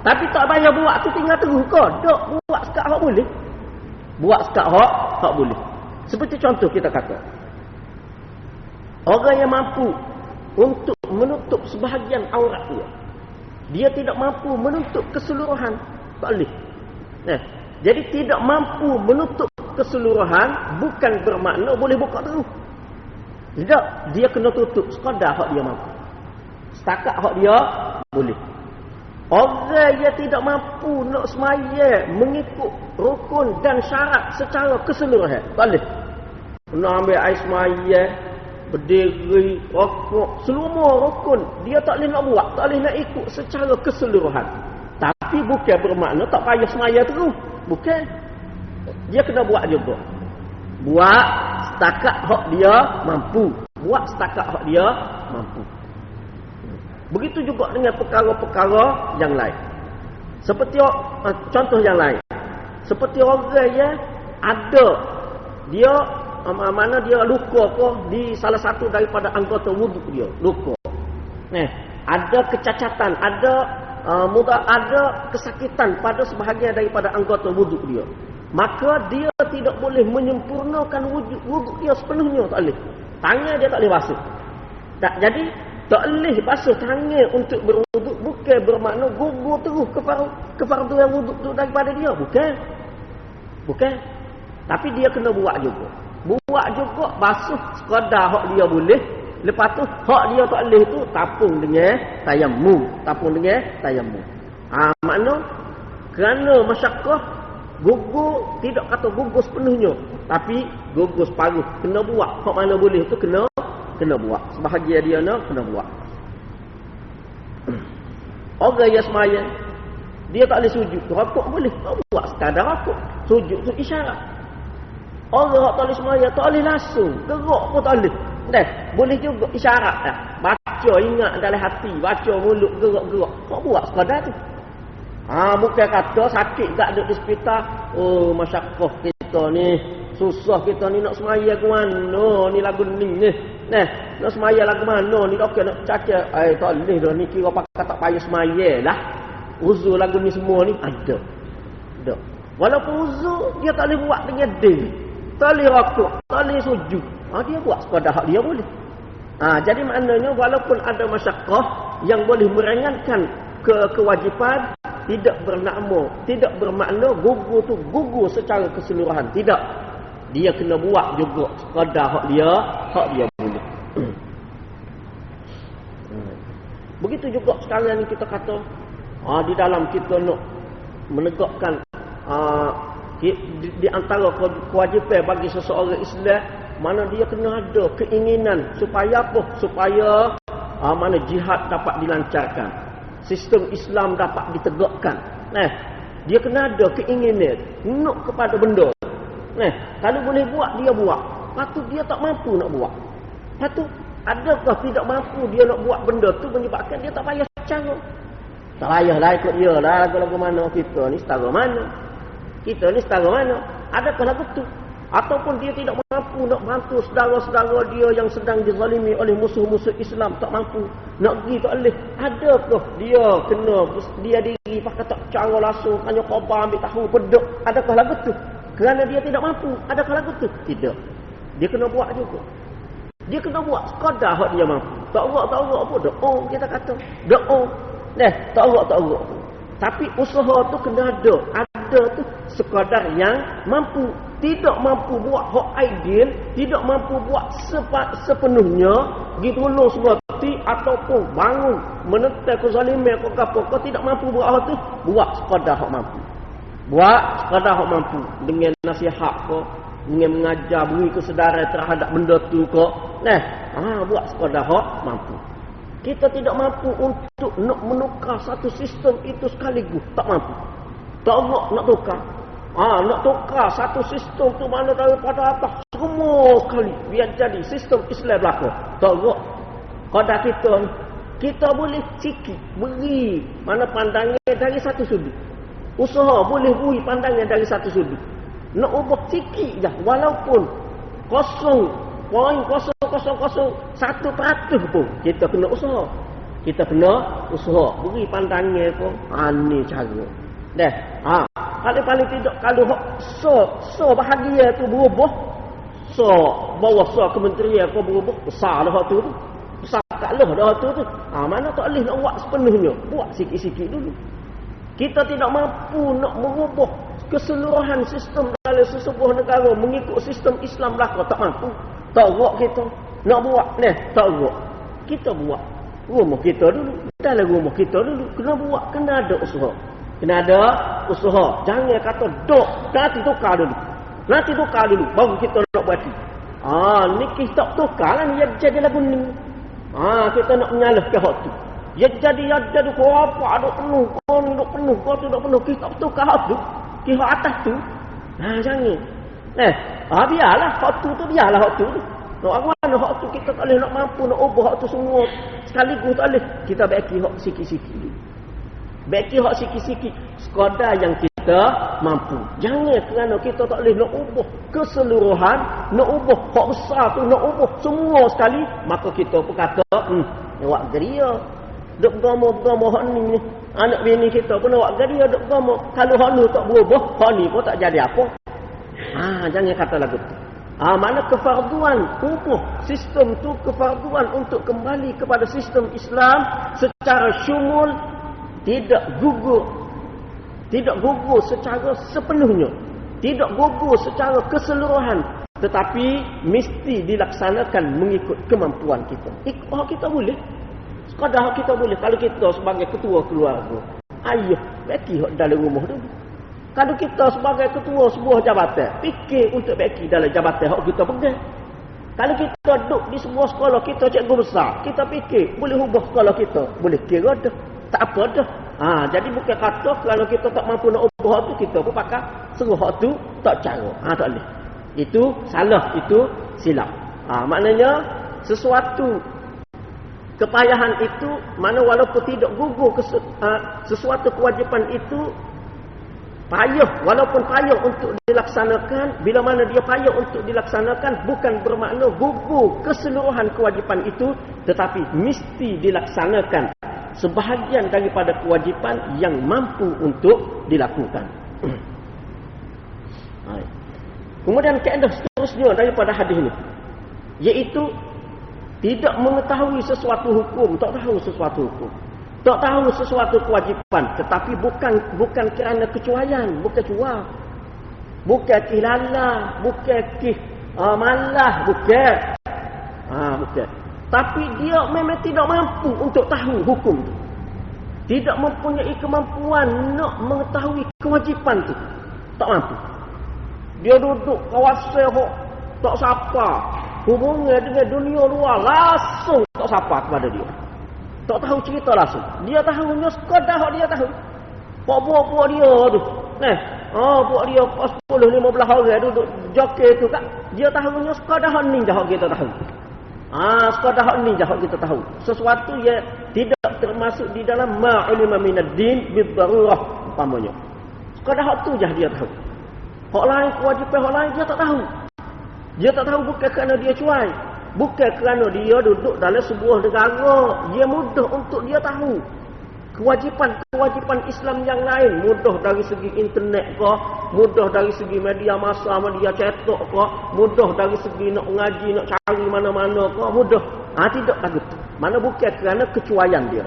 Tapi tak payah buat tu tinggal terus ke? Tak, buat sekat hak boleh. Buat sekat hak boleh. Seperti contoh kita kata. Orang yang mampu untuk menutup sebahagian aurat dia. Dia tidak mampu menutup keseluruhan. Tak boleh. Jadi tidak mampu menutup keseluruhan bukan bermakna boleh buka terus. Tidak. Dia kena tutup sekadar hak dia mampu. Setakat hak dia boleh. Orang yang tidak mampu nak semaya mengikut rukun dan syarat secara keseluruhan. Tak boleh. Nak ambil air semaya, berdiri, rokok, semua rukun dia tak boleh nak buat, tak boleh nak ikut secara keseluruhan. Tapi bukan bermakna tak payah semaya terus. Bukan. Dia kena buat juga. Buat setakat hak dia mampu. Buat setakat hak dia mampu. Begitu juga dengan perkara-perkara yang lain. Seperti contoh yang lain. Seperti orang yang ada dia mana dia luka ke di salah satu daripada anggota wuduk dia, luka. Ada kecacatan, ada kesakitan pada sebahagian daripada anggota wuduk dia. Maka dia tidak boleh menyempurnakan wuduk dia sepenuhnya, tak boleh. Tangan dia tak boleh basuh. Jadi tak boleh basuh tangan untuk berwuduk bukan bermakna gugur terus kefarduan wuduk tu daripada dia, bukan. Tapi dia kena buat juga. Buat juga basuh sekadar hak dia boleh. Lepas tu hak dia tak boleh tu tapung dengan tayammum. Makna kerana masyakkah gugur, tidak kata gugur sepenuhnya, tapi gugur separuh. Kena buat. Hak mana boleh tu kena buat. Sebahagian dia nak kena buat. Orang yang sembahyang dia tak boleh sujud. Rokok boleh. Tak buat sekadar rokok. Sujud tu isyarat. Orang tak boleh sembahyang, tak boleh langsung. Gerak pun tak boleh. Boleh juga isyarat. Baca ingat dalam hati. Baca mulut gerak-gerak. Tak buat sekadar tu. Bukan kata sakit tak ada di hospital. Oh, masyakkah kita ni. Susah kita ni nak sembahyang ke mana ni lagu ni. Nak sembahyang lagu mana ni. Okey nak cakap. Tak boleh dah ni. Kira pakai tak payah sembahyang lah. Uzur lagu ni semua ni. Ada. Walaupun uzur, dia tak boleh buat dengan dia. Tak boleh rokok, tak boleh sujud. Dia buat sekadar hak dia boleh. Jadi maknanya walaupun ada masyakkah yang boleh meringankan kewajipan, tidak bermakna gugur tu gugur secara keseluruhan. Tidak. dia kena buat juga sekadar hak dia boleh. Begitu juga sekarang ni kita kata di dalam kita nak menegakkan di antara kewajipan bagi seseorang Islam, mana dia kena ada keinginan supaya apa? Supaya mana jihad dapat dilancarkan, sistem Islam dapat ditegakkan. Dia kena ada keinginan nak kepada benda. Kalau boleh buat dia buat. Lepas tu dia tak mampu nak buat. Lepas tu adakah tidak mampu dia nak buat benda tu menyebabkan dia tak payah cara? Tak payahlah ikut dia lah lagu-lagu mana kita ni setara mana. Kita ni setara mana? Adakah lagu tu? Ataupun dia tidak mampu nak bantu saudara-saudara dia yang sedang dizalimi oleh musuh-musuh Islam, tak mampu nak pergi tak boleh. Adakah dia kena dia diri pakai tak cara langsung hanya khabar ambil tahu peduk? Adakah lagu tu? Kerana dia tidak mampu. Adakah lagu tu? Tidak. Dia kena buat juga. Dia kena buat sekadar hak dia mampu. Tak urak apa doa kita kata. Doa. Tak urak pun. Tapi usaha tu kena ada. Ada tu sekadar yang mampu. Tidak mampu buat hak ideal, tidak mampu buat sepenuhnya, pergi tolong seperti ataupun bangun menentang kezaliman ke apa, kau tidak mampu buat hal tu, buat sekadar hak mampu. Buat sekadar hak mampu dengan nasihat ke, dengan mengajar, beri kesedaran terhadap benda tu ke. Buat sekadar hak mampu. Kita tidak mampu untuk nak menukar satu sistem itu sekaligus, tak mampu. Tak nak tukar. Nak tukar satu sistem tu mana daripada atas semua sekali biar jadi sistem Islam belaka. Tak buat. Kalau kita boleh sikit beri mana pandangnya dari satu sudut. Usaha boleh beri pandangnya dari satu sudut. Nak ubah sikit je walaupun 0.0001% pun kita kena usaha. Kita kena usaha beri pandangnya pun ni cara. Paling tidak kalau so bahagia tu berubah, bawah kementerian kau berubah, besarlah hak tu. Besar taklah dah tu. Mana tak boleh nak buat sepenuhnya. Buat sikit-sikit dulu. Kita tidak mampu nak mengubah keseluruhan sistem dalam sesebuah negara mengikut sistem Islam belaka, tak mampu. Tak buat kita. Nak buat tak buat. Kita buat rumah kita dulu. Dalam rumah kita dulu kena buat, kena ada usaha. Kena ada usaha. Jangan kata nanti tukar dulu. Baru kita nak buat. Ni kita tukar kan dia jadi lagu ni. Kita nak menyalahkan hak tu. Dia jadi kau apa ada penuh, kau ni duk penuh, kau tu duk penuh. Kita tukar hak tu. Kita atas tu. Jangan. Biarlah hak tu biarlah hak tu. Nak mana hak tu kita tak boleh nak mampu nak ubah hak tu semua sekaligus tak boleh. Kita baiki hak sikit-sikit dulu. Baiki hak sikit-sikit sekadar yang kita mampu. Jangan kerana kita tak boleh nak ubah keseluruhan, nak ubah hak besar tu, nak ubah semua sekali, maka kita pun kata awak geria duk bergama hak ni. Anak bini kita pun awak geria duk bergama. Kalau hak ni tak berubah, hak ni pun tak jadi apa. Jangan kata lagu tu. Mana kefarduan ubah sistem tu, kefarduan untuk kembali kepada sistem Islam secara syumul, tidak gugur secara sepenuhnya, tidak gugur secara keseluruhan, tetapi mesti dilaksanakan mengikut kemampuan kita. Kita boleh, sekadar kita boleh. Kalau kita sebagai ketua keluarga, ayah beki dalam rumah dulu. Kalau kita sebagai ketua sebuah jabatan, fikir untuk beki dalam jabatan hak kita pegang. Kalau kita duduk di sebuah sekolah, kita cikgu besar, kita fikir boleh ubah sekolah kita, boleh kira dah. Tak apa dah. Jadi bukan kata kalau kita tak mampu nak ubah tu, kita pun pakai suruh hak tu tak cara. Tak boleh. Itu salah, itu silap. Maknanya sesuatu kepayahan itu, mana walaupun tidak gugur sesuatu kewajipan itu payah, walaupun payah untuk dilaksanakan, bila mana dia payah untuk dilaksanakan bukan bermakna gugur keseluruhan kewajipan itu, tetapi mesti dilaksanakan sebahagian daripada kewajipan yang mampu untuk dilakukan. Kemudian kaedah seterusnya daripada hadis ini, iaitu tidak mengetahui sesuatu hukum, tak tahu sesuatu hukum, tak tahu sesuatu kewajipan, tetapi bukan kerana kecuaian, bukan cuak. Bukan kih lalah, bukan kih malah, bukan. Bukan. Tapi dia memang tidak mampu untuk tahu hukum tu. Tidak mempunyai kemampuan nak mengetahui kewajipan tu. Tak mampu. Dia duduk kawasan tak sapa. Hubungan dengan dunia luar langsung tak sapa kepada dia. Tak tahu cerita langsung. Dia tahunya sekadar dia tahu. Buat-buat dia tu. Buat dia 10-15 orang duduk joket tu kan. Dia tahunya sekadar ni dah kita tahu. Sekadar ni dah kita tahu. Sesuatu yang tidak termasuk di dalam ma'ulima minad-din bid-darurah umpamanya. Sekadar tu je dia tahu. Hak lain, kewajipan hak lain dia tak tahu. Dia tak tahu bukan kerana dia cuai. Bukan kerana dia duduk dalam sebuah negara. Dia mudah untuk dia tahu. Kewajipan Islam yang lain. Mudah dari segi internet ke. Mudah dari segi media massa, media cetak ke. Mudah dari segi nak ngaji, nak cari mana-mana ke. Mudah. Tidak takut. Mana bukan kerana kecuaian dia.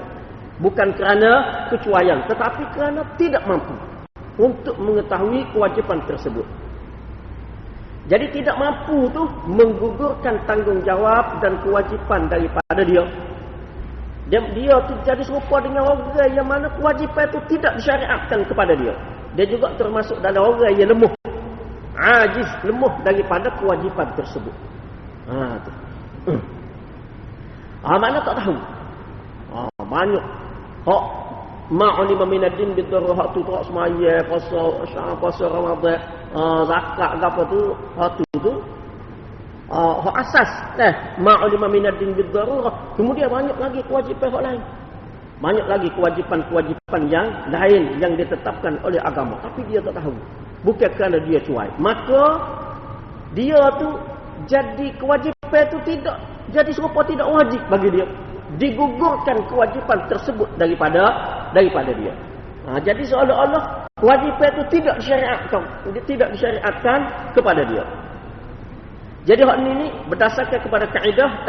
Bukan kerana kecuaian. Tetapi kerana tidak mampu untuk mengetahui kewajipan tersebut. Jadi tidak mampu tu menggugurkan tanggungjawab dan kewajipan daripada dia. Dia tu jadi serupa dengan orang yang mana kewajipan itu tidak disyariatkan kepada dia. Dia juga termasuk dalam orang yang lemah. Ajiz, lemah daripada kewajipan tersebut. Mana tak tahu. Banyak. Hak ma'ulima minad-din bid-darurah hak tu tak semaya, puasa Ramadan, zakat ke apa tu, hak tu. Hak asas ma'ulima minad-din bid-darurah. Kemudian banyak lagi kewajipan hak lain. Banyak lagi kewajipan yang lain yang ditetapkan oleh agama, tapi dia tak tahu. Bukan kerana dia cuai. Maka dia tu jadi kewajipan tu tidak jadi serupa tidak wajib bagi dia. Digugurkan kewajipan tersebut daripada dia. Jadi seolah-olah kewajipan itu tidak disyariatkan kepada dia. Jadi hal ini berdasarkan kepada kaedah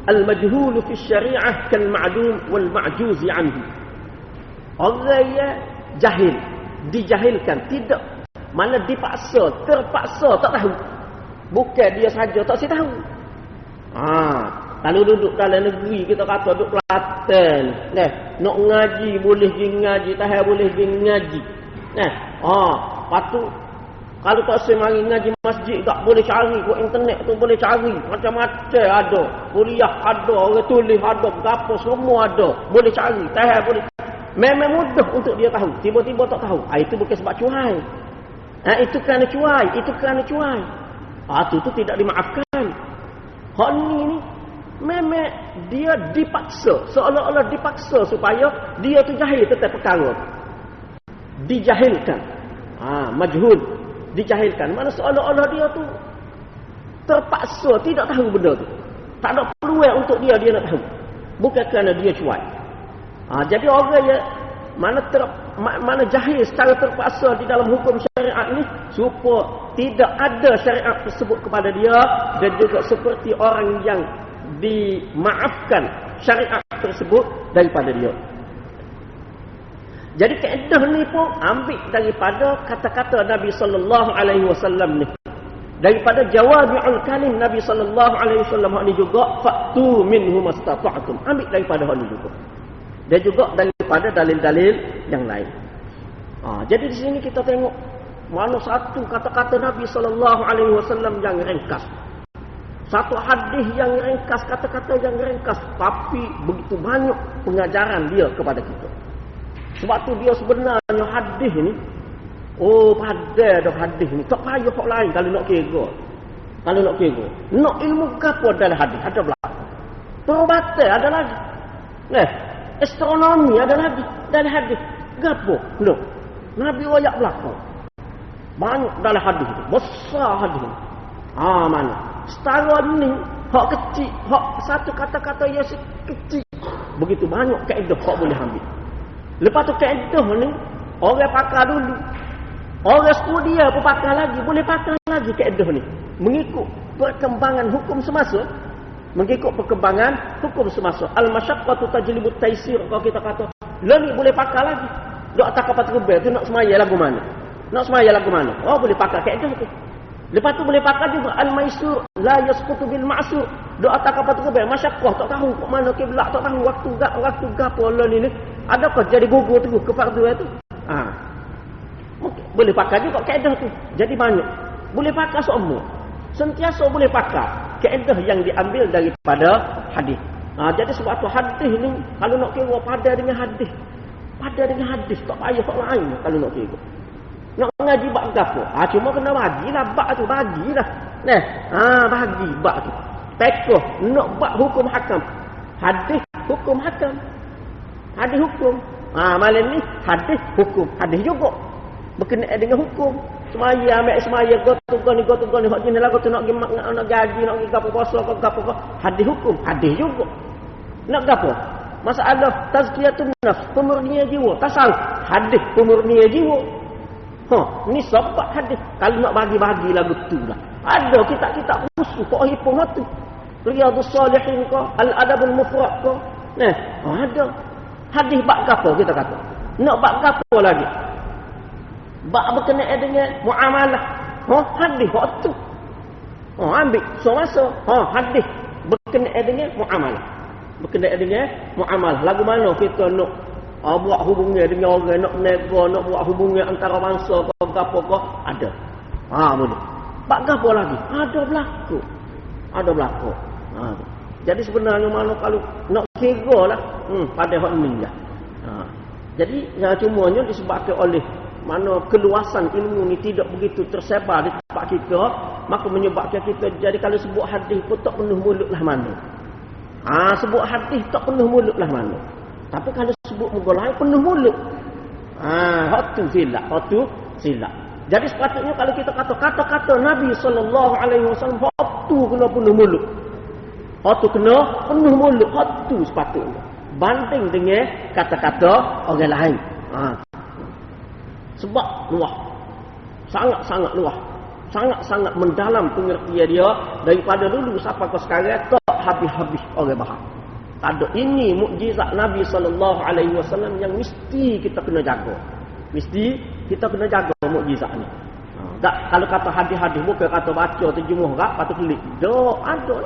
al-majhul fi syariah kal ma'dum wal ma'juz anhu. Orang yang jahil, dijahilkan, tidak mana dipaksa, terpaksa tak tahu. Bukan dia saja tak tahu. Kalau duduk dalam negeri, kita kata duduk Kelantan, nak ngaji boleh pergi ngaji, tak boleh pergi ngaji. Patu kalau tak semari ngaji masjid tak boleh cari, ke internet tu boleh cari, macam-macam ada. Kuliah ada, orang tulis ada, apa semua ada, boleh cari, tak boleh. Memang mudah untuk dia tahu, tiba-tiba tak tahu. Itu bukan sebab cuai. Itu kerana cuai. Itu tidak dimaafkan. Hak ni memang dia dipaksa, seolah-olah dipaksa supaya dia tu jahil tentang perkara. Dijahilkan. Majhul, dijahilkan. Mana seolah-olah dia tu terpaksa tidak tahu benda tu. Tak ada peluang untuk dia nak tahu. Bukan kerana dia cuai. Jadi orang yang mana jahil secara terpaksa di dalam hukum syariat ni, supaya tidak ada syariat tersebut kepada dia, dan juga seperti orang yang dimaafkan syariat tersebut daripada dia. Jadi kaedah ni pun ambil daripada kata-kata Nabi sallallahu alaihi wasallam ni. Daripada jawami'ul kalim Nabi sallallahu alaihi wasallam ni juga, fa'tu minhu mastata'tum. Ambil daripada hal ni juga. Dan juga daripada dalil-dalil yang lain. Jadi di sini kita tengok mana satu kata-kata Nabi sallallahu alaihi wasallam yang ringkas. Satu hadis yang ringkas, kata-kata yang ringkas, tapi begitu banyak pengajaran dia kepada kita. Sebab tu dia sebenarnya hadis ni, padah dah hadis ni. Tak payah hak lain kalau nak kira. Nak ilmu apa dalam hadis? Ada belakang. Perubatan ada lagi. Astronomi ada lagi dalam hadis. Gapo? Loh. Nabi royak belakang. Banyak dalam hadis itu. Besar hadis ni. Mana? Setara ni, hak kecil, hak satu kata-kata yang kecil. Begitu banyak kaedah hak boleh ambil. Lepas tu kaedah ni, orang pakar dulu. Orang studia pun pakar lagi. Boleh pakar lagi kaedah ni. Mengikut perkembangan hukum semasa. Al-masyaqqatu tajlibut taisir. Kalau kita kata, lah ni boleh pakar lagi. Dok tak kapal terbang tu nak semaya lagu mana? Nak semaya lagu mana? Oh, boleh pakai kaedah tu. Lepas tu boleh pakai juga al-maisur la yasqutu bil ma'sur. Doa tak apa tu ke masyaqqah, tak tahu kat mana kiblat, tak tahu waktu gapo Allah ni. Adakah jadi gugur tu ke fardu itu? Boleh pakai juga kaedah tu. Jadi banyak. Boleh pakai semua. Sentiasa boleh pakai kaedah yang diambil daripada hadis. Jadi sebab tu hadis ni kalau nak kira pada dengan hadis. Pada dengan hadis tak payah tak lain kalau nak kira. Nak ngaji bab gapo? Cuma kena bagilah bab tu, bagilah. Bagi bab tu. Fiqh nak bab hukum hakam. Hadis hukum hakam. Hadis hukum. Malam ni hadis hukum. Hadis juga berkenaan dengan hukum. Semaya ambil semaya gotu ni hak jenis lagu tu nak gaji, nak gapo puasa ke gapo. Hadis hukum, hadis juga. Nak gapo? Masalah tazkiyatun nafs, pemurnian jiwa. Tasawuf, hadis pemurnian jiwa. Ni sebab hadis. Kalau nak bagi-bagi lagu tu lah. Ada kitab-kitab khusus kok hipung tu. Riyadhus Shalihin ke, Al-Adabul Mufrad ke. Ada. Hadis bab gapo kita kata. Nak bab gapo lagi? Bab berkenaan dengan muamalah. Hadis hak tu. Ambil semasa. Hadis berkenaan dengan muamalah. Berkenaan dengan muamalah. Lagu mana kita nak buat hubungan dengan orang, nak nego, nak buat hubungan antara bangsa ke apa ke, ada. Boleh. Bab gapo lagi? Ada berlaku. Ada berlaku. Jadi sebenarnya mana kalau nak kira lah pada hak ni lah. Jadi cumanya disebabkan oleh mana keluasan ilmu ni tidak begitu tersebar di tempat kita, maka menyebabkan kita jadi kalau sebut hadis pun tak penuh mulut lah mana. Sebut hadis tak penuh mulut lah mana. Tapi kalau sebut muka lain penuh mulut. Hak tu silap. Jadi sepatutnya kalau kita kata-kata Nabi SAW, hak tu kena penuh mulut. Hak tu kena penuh mulut. Hak tu sepatutnya. Banding dengan kata-kata orang lain. Sebab luah. Sangat-sangat luah. Sangat-sangat mendalam pengertian dia. Daripada dulu sampai ke sekarang tak habis-habis orang faham. Ada ini mukjizat Nabi SAW yang mesti kita kena jaga. Mesti kita kena jaga mukjizat ni. Tak kalau kata hadis-hadis bukan kata baca terjemuh kat patut klik. Ada.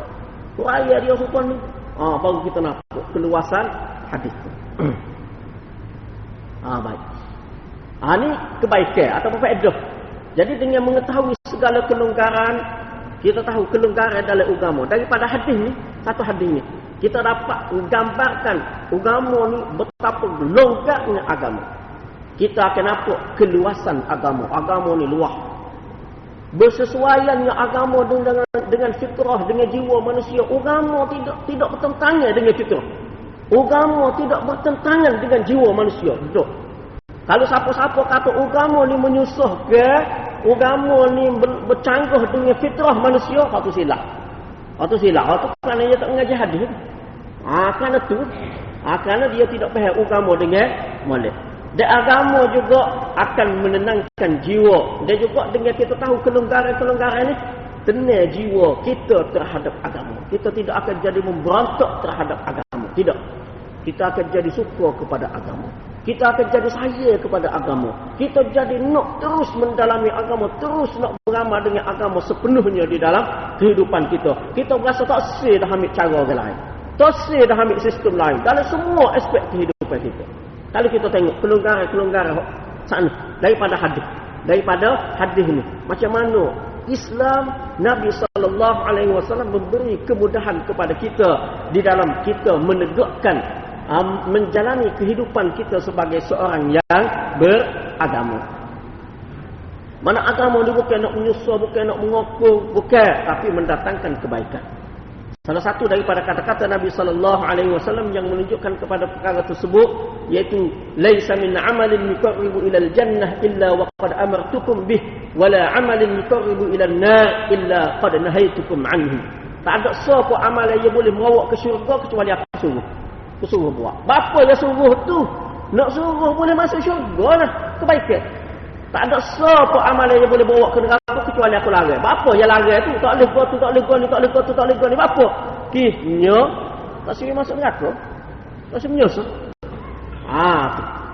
Raya dia rupanya ni. Baru kita nampak keluasan hadis tu. Baik. Ni kebaikan atau faedah. Jadi dengan mengetahui segala kelonggaran, kita tahu kelonggaran dalam agama. Daripada hadis ni, satu hadis ni, kita dapat menggambarkan agama ni betapa longgarnya agama. Kita akan nampak keluasan agama. Agama ni luas. Bersesuaiannya agama dengan fitrah, dengan jiwa manusia. Agama tidak bertentangan dengan fitrah. Agama tidak bertentangan dengan jiwa manusia. Betul. Kalau siapa-siapa kata agama ni menyusahkan, agama ni bercanggah dengan fitrah manusia, itu silap. Itu silap. Itu kerana dia tak mengaji hadis. Kerana tu, kerana dia tidak faham agama dengan molek. Dan agama juga akan menenangkan jiwa. Dan juga dengan kita tahu kelonggaran-kelonggaran ni, tenang jiwa kita terhadap agama. Kita tidak akan jadi memberontak terhadap agama. Tidak. Kita akan jadi suka kepada agama. Kita akan jadi sayang kepada agama. Kita jadi nak terus mendalami agama. Terus nak beramal dengan agama sepenuhnya di dalam kehidupan kita. Kita berasa tak sih dah ambil cara orang lain. Tak sih dah ambil sistem lain. Dalam semua aspek kehidupan kita. Kalau kita tengok kelonggaran sana daripada hadis ni, macam mana Islam Nabi SAW memberi kemudahan kepada kita di dalam kita menegakkan menjalani kehidupan kita sebagai seorang yang beragama. Mana agama ni bukan nak menyusah, bukan nak mengukur, bukan, tapi mendatangkan kebaikan. Salah satu daripada kata-kata Nabi SAW yang menunjukkan kepada perkara tersebut, iaitu laisa min amalin yuqarribu ilal jannah illa wa qad amartukum bih wala amalin yuqarribu ilan nar illa qad nahaitukum anhu. Tak ada siapa amal yang boleh membawa ke syurga kecuali aku suruh. Aku suruh buat. Bapa yang suruh tu nak suruh boleh masuk syurga lah, kebaikan. Tak ada siapa amalan yang boleh bawa ke neraka kecuali aku larang. Apa yang larang tu? Tak boleh buat tu, tak boleh buat ni, tak boleh buat tu, tak boleh buat ni. Apa? Kihnya tak suri masuk neraka. Tak suri menyusup.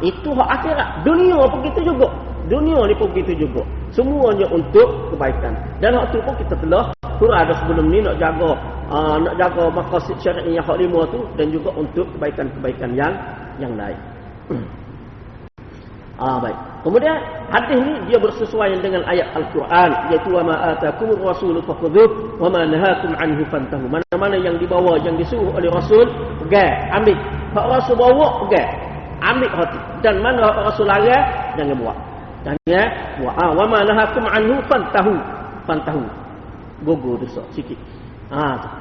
Itu hak akhirat. Dunia pun kita juga. dunia ni pun begitu juga. Semuanya untuk kebaikan. Dan hak tu pun kita telah surah dah sebelum ni nak jaga maqasid syar'i yang hak 5 tu, dan juga untuk kebaikan-kebaikan yang lain. Baik. Kemudian hadis ni dia bersesuaian dengan ayat Al-Quran, iaitu wa ma atakumur rasulu fakhudhuh wa ma nahakum anhu fantahu. Mana-mana yang dibawa, yang disuruh oleh Rasul, pegang, ambil. Hak Rasul bawa, pegang, ambil hati. Dan mana hak Rasul larang, jangan buat. Jangan buat. Wa ma nahakum anhu fantahu. Gogo dosa sikit.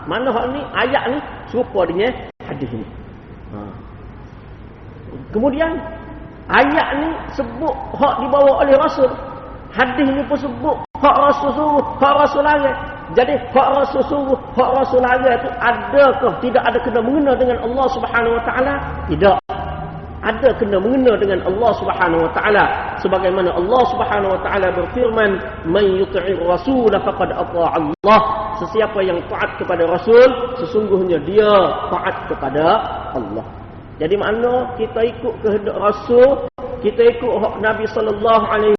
Mana hak ni, ayat ni serupa dengan hadis ni. Kemudian ayat ni sebut hak dibawa oleh Rasul. Hadis ni pun sebut hak Rasul suruh, hak Rasul larang. Jadi hak Rasul suruh, hak Rasul larang tu adakah tidak ada kena mengena dengan Allah Subhanahu Wa Taala? Tidak. Ada kena mengena dengan Allah Subhanahu Wa Taala, sebagaimana Allah Subhanahu Wa Taala berfirman, "Man yuti'ir rasul faqad ata'a Allah." Sesiapa yang taat kepada Rasul, sesungguhnya dia taat kepada Allah. Jadi makna kita ikut kehendak Rasul, kita ikut hak Nabi sallallahu alaihi